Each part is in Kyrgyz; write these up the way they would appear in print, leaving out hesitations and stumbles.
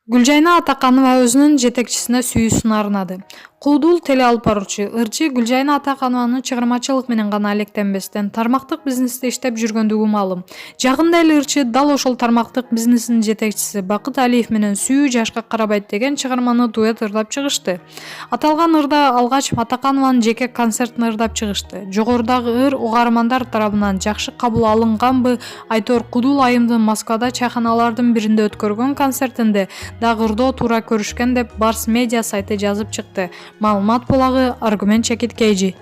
Гүлжайна Атаканова өзүнүн жетекчисине сүйүүсүн арнады. Куудул теле алып баруучу ырчы Гүлжайна Атаканованын чыгармачылык менен гана алектенбестен тармактык бизнесте иштеп жүргөндүгү маалым. Жакында эле ырчы дал ошол тармактык бизнесинин жетекчиси Бакыт Алиев менен «Сүйүү жашка карабайт» деген чыгарманы дуэт ырдап чыгышты. Аталган ырда алгач Атаканованын жеке концертин ырдап чыгышты. Жогорудагы ыр угармандар тарабынан жакшы кабыл алынганбы? Айтор Кудул айымдын Москвада чайханалардын биринде өткөргөн концертинде дагы ырдоо туура көрүшкөн деп Барс медиа сайты жазып чыкты. Маалымат булагы Аргумент Чекит Кейжи.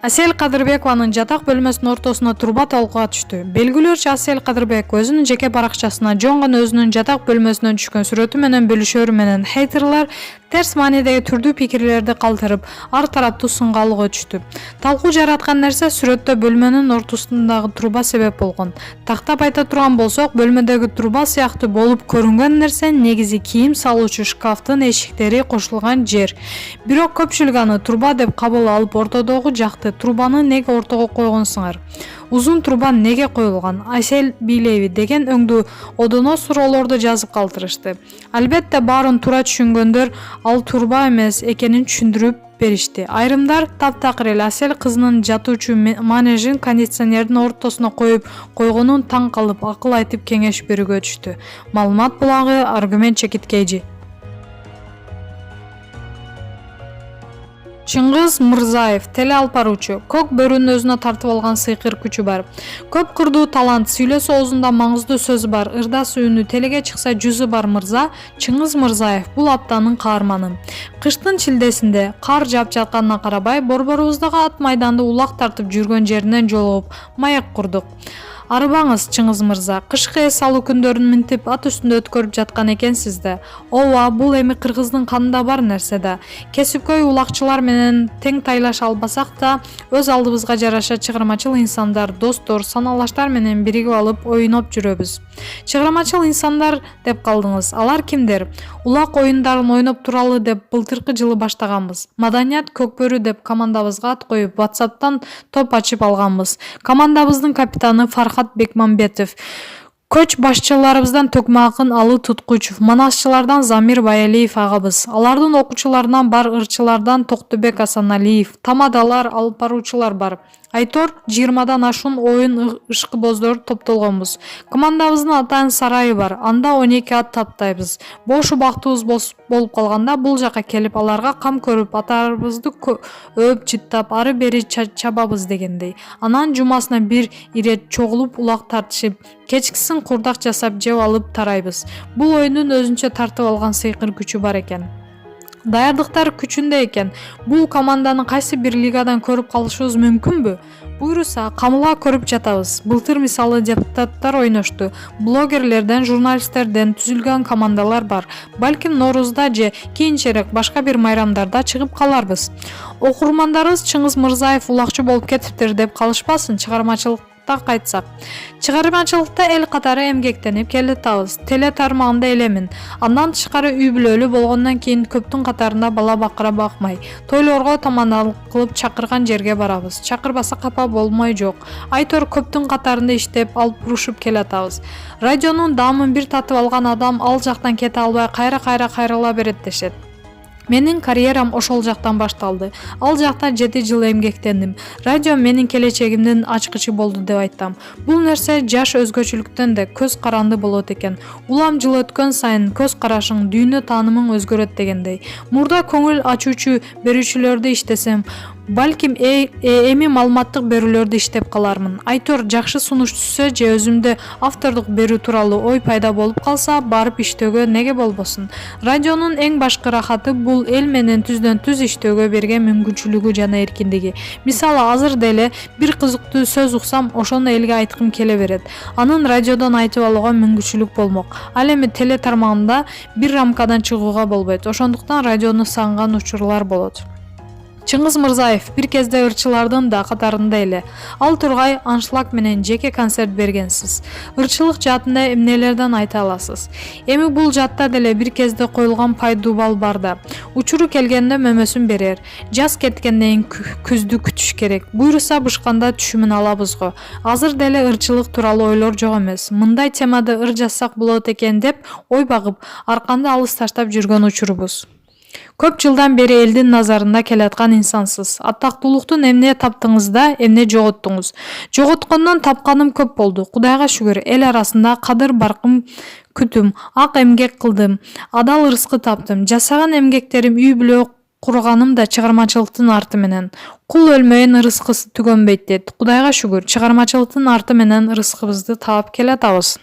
Асель Кадырбекованын жатак бөлмөсүнүн ортосуна труба талкууга түштү. Белгилүүчү Асель Кадырбекова өзүнүн жеке баракчасына жоңгон өзүнүн жатак бөлмөсүнөн түшкөн сүрөтү менен бөлүшөрү менен хейтерлер терс маанидеги түрдүү пикирлерди калтырып, ар тараптуу сынга алууга түштү. Талкуу жараткан нерсе сүрөттө бөлмөнүн ортосундагы труба себеп болгон. Тактап айта турган болсок, бөлмөдөгү труба сыяктуу болуп көрүнгөн нерсе негизи кийим салуучу шкафтын эшиктери кошулган жер. Бирок көпчүлүк аны труба деп кабыл алып, ортодогу жакты трубаны неге ортого койгонсуңар? Узун труба неге коюлган? Асель бийлеби деген өңдүү одоно суроолорду жазып калтырышты. Албетте баарын туура түшүнгөндөр ал труба эмес экенин түшүндүрүп беришти. Айрымдар таптакыр эле Асель кызынын жатуучу манежин кондиционердин ортосуна коюп койгонун таң калып, акыл айтып кеңеш берүүгө түштү. Маалымат булагы Аргумент Чекит Кейжи. Чыңгыз Мырзаев, теле алып баруучу. Көк бөрүнүн өзүнө тартып алган сыйкыр күчү бар. Көп кырдуу талант, сүйлөсө оозунда маңыздуу сөзү бар, ырдасы үнү, телеге чыкса жүзү бар мырза Чыңгыз Мырзаев бул аптанын каарманы. Кыштын шилдесинде кар жаап жатканына карабай, борборубуздагы ат майданды улак тартып жүргөн жеринен жолугуп, маек курдук. Арыбаңыз, Чыңгыз мырза, кышкы эс алуу күндөрүн минтип ат үстүндө өткөрүп жаткан экенсиз да. Ооба, бул эми кыргыздын канында бар нерсе да. Кесипкөй улакчылар менен тең тайлаша албасак да, өз алдыбызга жараша чыгармачыл инсандар, достор, саналаштар менен биригип алып ойноп жүрөбүз. Чыгармачыл инсандар деп калдыңыз. Алар кимдер? Улак оюндарын ойноп туралы деп былтыркы жылы баштаганбыз. Маданият Көкбөрү деп командабызга ат коюп, WhatsApp'тан топ ачып алганбыз. Командабыздын капитаны Фархат Бекмамбетов, көч башчыларыбыздан Төкмакын Алы Туткучев, манасчылардан Замир Баялиев агабыз, алардын окуучуларынан бар ырчылардан Токтобек Асаналиев, тамадалар, алып баруучулар бар. Айтор 20дан ашуун оюн ышкыбоздор топтолгонбуз. Командабыздын атайын сарайы бар. Анда 12 ат таптайбыз. Бош убактыбыз болуп калганда бул жака келип аларга кам көрүп, атарыбызды өөп чыттап, ары бери чабабыз дегендей. Анан жумасына бир ирет чогулуп улак тартышып, кечкисин курдак жасап жеп алып тарайбыз. Бул оюндун өзүнчө тартып алган сыйкыр күчү бар экен. Даярдыктар күчүндө экен. Бул команданы кайсы бир лигадан көрүп калышыбыз мүмкүнбү? Буйруса, камылга көрүп жатабыз. Былтыр мисалы депутаттар ойношту. Блогерлерден, журналисттерден түзүлгөн командалар бар. Балким Ноорузда же кийинчерээк башка бир майрамдарда чыгып каларбыз. Окурмандарыбыз Чыңгыз Мырзаев улакчы болуп кетиптир деп калышпасын. Чыгармачылыкта кайтсак. Чыгармачылыкта эл катары эмгектенип келатабыз. Теле тармагында элемин. Андан тышкары үй бүлөлүү болгондон кийин көптүн катарында бала бакыра бакмай, тойлорго тамандалык кылып чакырган жерге барабыз. Чакырбаса капа болмой жок. Айтор көптүн катарында иштеп, алып урушуп келатабыз. Радионун даамын бир татып алган адам ал жактан кете албай кайрыла берет дешет. Менин карьерам ошол жактан башталды. Ал жакта 7 жыл эмгектендим. Радио менин келечегимдин ачкычы болду деп айтам. Бул нерсе жаш өзгөчөлүктөн да көз каранды болот экен. Улам жыл өткөн сайын көз карашың, дүйнө таанымың өзгөрөт дегендей. Мурда көңүл ачуучу берүүчүлөрдү иштесем, балким эми маалыматтык берүүлөрдү иштеп калармын. Айтор жакшы сунуш түшсө же өзүмдө автордук берүү тууралуу ой пайда болуп калса, барып иштөөгө неге болбосун? Радионун эң башкы рахаты бул эл менен түздөн түз иштөөгө берген мүмкүнчүлүгү жана эркиндиги. Мисалы, азыр деле бир кызыктуу сөз уксам, ошону элге айткым келе берет. Анын радиодон айтып алууга мүмкүнчүлүк болмок. Ал эми теле тармагында бир рамкадан чыгууга болбойт. Ошондуктан радиону сагынган учурлар болот. Чыңгыз Мырзаев бир кезде ырчылардын да катарында эле. Ал тургай аншлаг менен жеке концерт бергенсиз. Ырчылык жаатында эмнелерден айта аласыз? Эми бул жаатта деле бир кезде коюлган пайдубал бар да. Учуру келгенде мөмөсүн берер. Жаз кеткенден кийин күздү күтүш керек. Буйруса бышканда түшүмүн алабыз го. Азыр деле ырчылык тууралуу ойлор жок эмес. Мындай темада ыр жазсак болот экен деп ой багып, арканды алыс таштап жүргөн учурубуз. Көп жылдан бери элдин назарында келаткан инсансыз. Атактуулуктун эмне таптыңыз да, эмне жоготтуңуз? Жоготкондон тапканым көп болду. Кудайга шүгүр, эл арасында кадыр баркым күтүм, ак эмгек кылдым, адал ырыскы таптым. Жасаган эмгектерим үй бүлө курганым да чыгармачылыктын арты менен. Кул өлмөйүн ырыскысы түгөнбөйт дейт. Кудайга шүгүр, чыгармачылыктын арты менен ырыскыбызды таап келатабыз.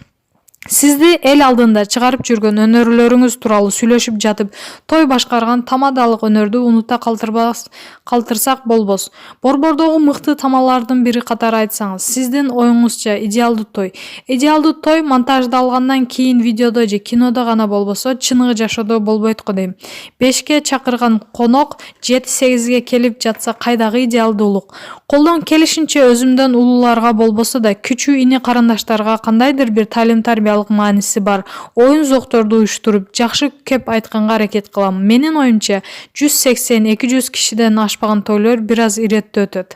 Сизди эл алдында чыгарып жүргөн өнөрлөрүңүз тууралуу сүйлөшүп жатып, той башкарган тамадалык өнөрдү унута калтырсак болбос. Борбордогу мыкты тамалардын бири катары айтсаңыз, сиздин оюңузча идеалдуу той. Идеалдуу той монтаждалгандан кийин видеодо же кинодо гана болбосо, чыныгы жашоодо болбойт го дейм. 5ке чакырган конок 7-8ге келип жатса кайдагы идеалдуулук? Колдон келишинче өзүмдөн улууларга болбосо да, кичүү ини карындаштарга кандайдыр бир талим-тарбиялык мааниси бар оюн зокторду уюштуруп, жакшы кеп айтканга аракет кылам. Менин оюмча, 180-200 кишиден ашпаган тойлор бир аз иретте өтөт.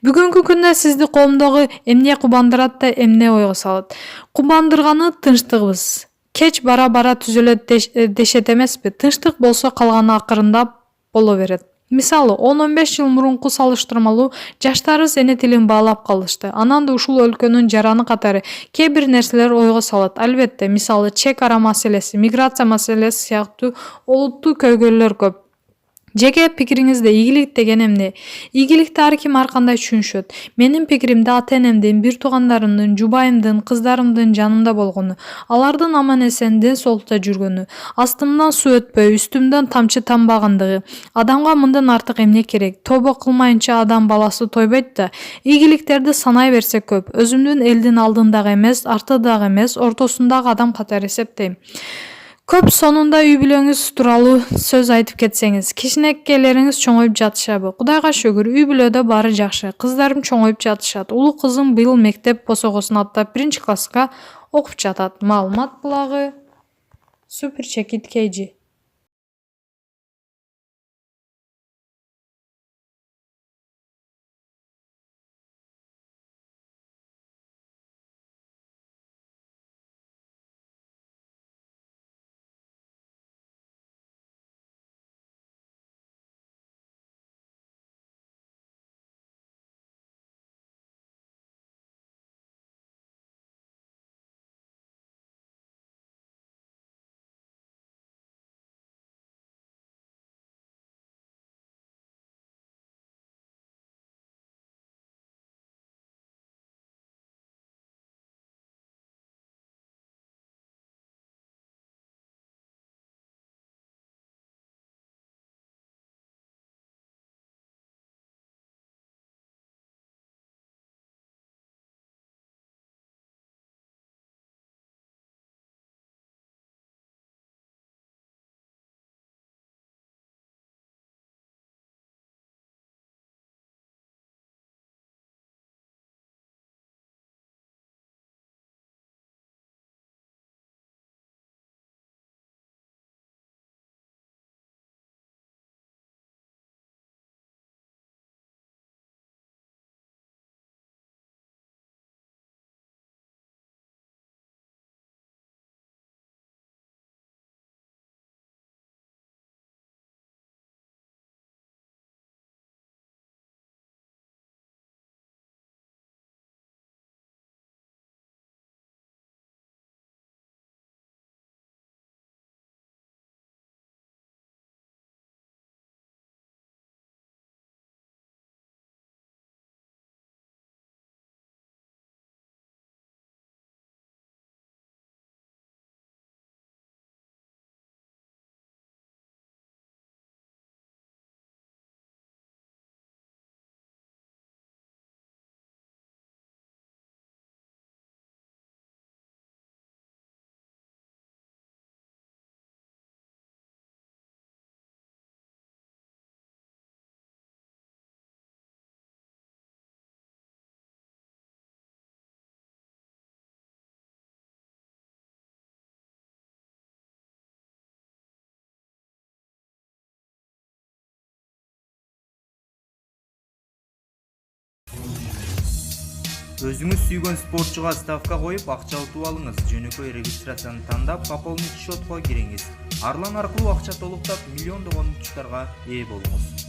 Бүгүнкү күндө сизди коомдогу эмне кубандырат да эмне ойго салат? Кубандырганы тынчтыгыбыз. Кеч бара-бара түзөлөт дешет эмеспи? Тынчтык болсо калганы акырында боло берет. Мисалы, 10-15 жыл мурунку салыштырмалуу жаштарыбыз эне тилин баалап калышты. Анан да ушул өлкөнүн жараны катары кээ бир нерселер ойго салат. Албетте, мисалы, чек ара маселеси, миграция маселеси сыяктуу олуттуу көйгөйлөр көп. Жеке пикириңизде ийгилик деген эмне? Ийгиликти ар ким ар кандай түшүнүшөт. Менин пикиримде ата-энемдин, бир туугандарымдын, жубайымдын, кыздарымдын жанымда болгону, алардын аман-эсен, ден соолукта жүргөнү, астымдан суу өтпөй, үстүмдөн тамчы тамбагандыгы. Адамга мындан артык эмне керек? Тобо кылмайынча адам баласы тойбойт да. Ийгиликтерди санай берсек көп. Өзүмдүн элдин алдындагы эмес, артыдагы эмес, ортосундагы адам катары эсептейм. Көп сонунда үй бүлөңүз тууралуу сөз айтып кетсеңиз, кичинекейлериңиз чоңоюп жатышабы? Кудайга шүгүр, үй бүлөдө баары жакшы. Кыздарым чоңоюп жатышат. Улуу кызым быйыл мектеп посогосун аттап 1-класска окуп жатат. Маалымат булагы Супер Чекит KG. Өзүңүз сүйгөн спортчуга ставка коюп акча утуп алыңыз. Жөнөкөй регистрацияны тандап, пополнить счетко кириңиз. Арлан аркылуу акча толуктап, миллиондогон учуттарга ээ болуңуз.